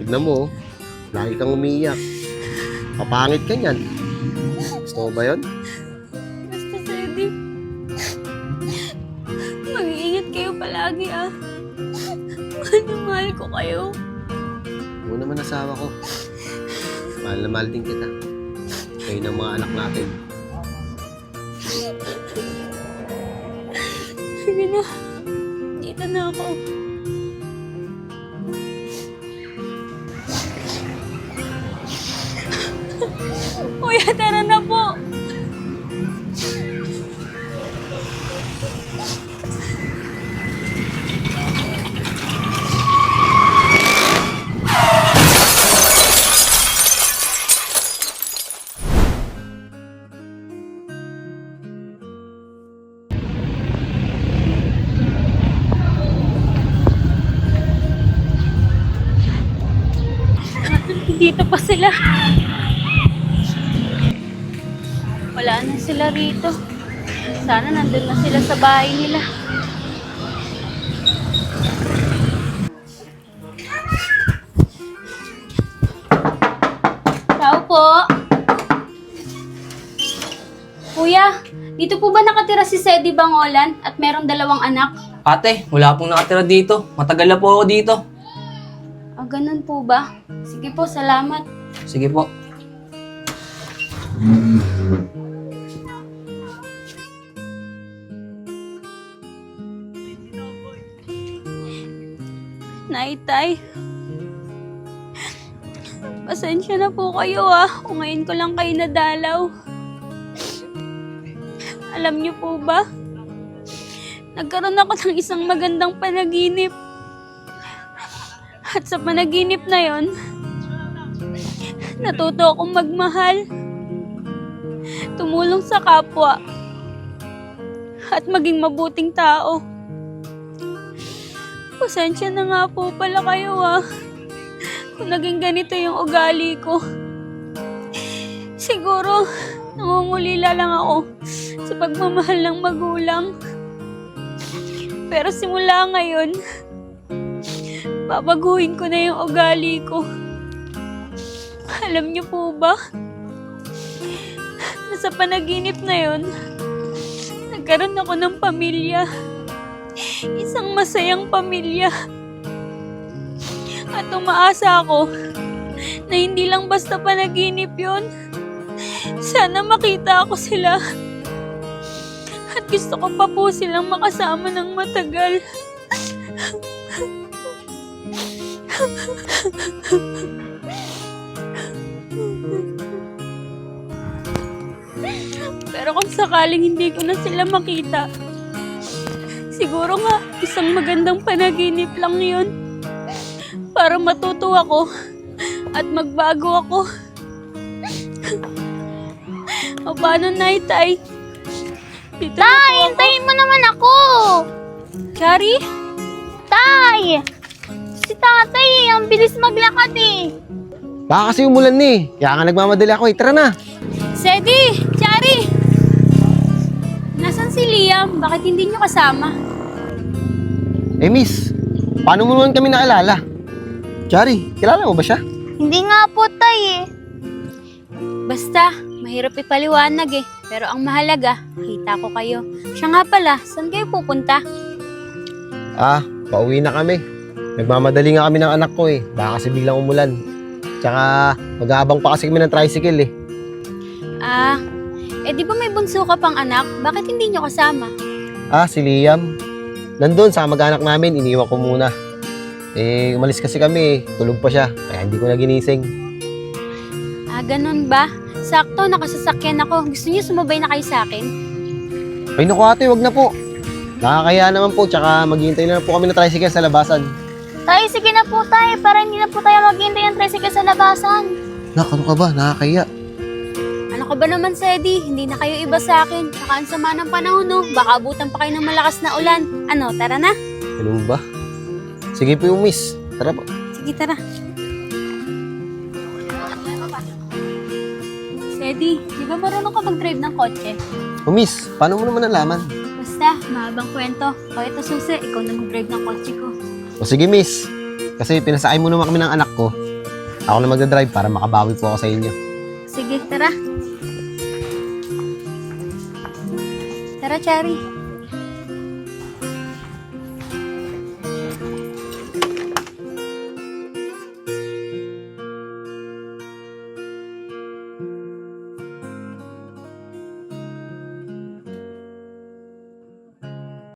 Tignan mo, oh. Lagi kang umiiyak. Papangit ka niyan. Gusto mo ba yun? Basta, Sedi. Mag-iingat kayo palagi, ah. Mahal na mahal ko kayo. Ako naman asawa ko. Mahal na mahal din kita. Kayo ng mga anak natin. Sige na. Dito na ako. Kuya, tara na po. Dito pa sila. Wala na sila rito. Sana nandun na sila sa bahay nila. Tao po. Kuya, dito po ba nakatira si Sedi Bangolan at merong 2 anak? Ate, wala pong nakatira dito. Matagal na po ako dito. Ah, ganun po ba? Sige po, salamat. Sige po. Naitay. Pasensya na po kayo, ah. Kung ngayon ko lang kayo nadalaw. Alam niyo po ba? Nagkaroon ako ng isang magandang panaginip. At sa panaginip na yon, natuto akong magmahal, tumulong sa kapwa, at maging mabuting tao. Pasensya na nga po pala kayo, ah, kung naging ganito yung ugali ko. Siguro, nangungulila lang ako sa pagmamahal ng magulang. Pero simula ngayon, babaguhin ko na yung ugali ko. Alam niyo po ba? Sa panaginip na yun, nagkaroon ako ng pamilya. Isang masayang pamilya. At umaasa ako na hindi lang basta panaginip yun. Sana makita ako sila. At gusto ko pa po silang makasama ng matagal. Pero kung sakaling hindi ko na sila makita, siguro nga isang magandang panaginip lang yun para matuto ako at magbago ako. O paano, Naitay? Dito na po Tay, ako. hintayin mo naman ako! Chari? Tay! Si tatay, ang bilis maglakad eh. Baka kasi umulan eh. Kaya nga nagmamadali ako eh. Tara na. Sedi! Chari! Nasaan si Liam? Bakit hindi niyo kasama? Eh miss, paano mo naman kami naalala? Chari, kilala mo ba siya? Hindi nga po, tay eh. Basta, mahirap ipaliwanag eh. Pero ang mahalaga, kita ko kayo. Siya nga pala, saan kayo pupunta? Ah, pauwi na kami. Nagmamadali nga kami ng anak ko eh. Baka kasi biglang umulan. Tsaka mag-aabang pa kasi kami ng tricycle eh. Ah, di ba may bunso ka pang anak? Bakit hindi niyo kasama? Ah, si Liam. Nandun sa mag-anak namin, iniwan ko muna. Eh, umalis kasi kami eh. Tulog pa siya, kaya hindi ko na ginising. Ah, ganun ba? Sakto, nakasasakyan ako. Gusto niyo sumabay na kayo sa akin? Ay naku ate, wag na po. Nakakaya naman po, tsaka maghihintay na po kami ng tricycle sa labasan. Tay, sige na po tay, para hindi na po tayo maghintay ng tricycle sa labasan. Nak, ano ka ba? Nakakaya. Ano ka ba naman, Sedi? Hindi na kayo iba sa akin. Tsaka ang sama ng panahon, no? Baka abutan pa kayo ng malakas na ulan. Ano, tara na? Ano ba? Sige po yung miss. Tara po. Sige, tara. Sedi, di ba marunong ka mag-drive ng kotse? Oh miss, paano mo naman nalaman? Basta, mahabang kwento. O ito, Susi, ikaw na mag-drive ng kotse ko. O sige miss, kasi pinasakay mo naman kami ng anak ko. Ako na magdadrive para makabawi po ako sa inyo. Sige, tara. Tara, Cherry.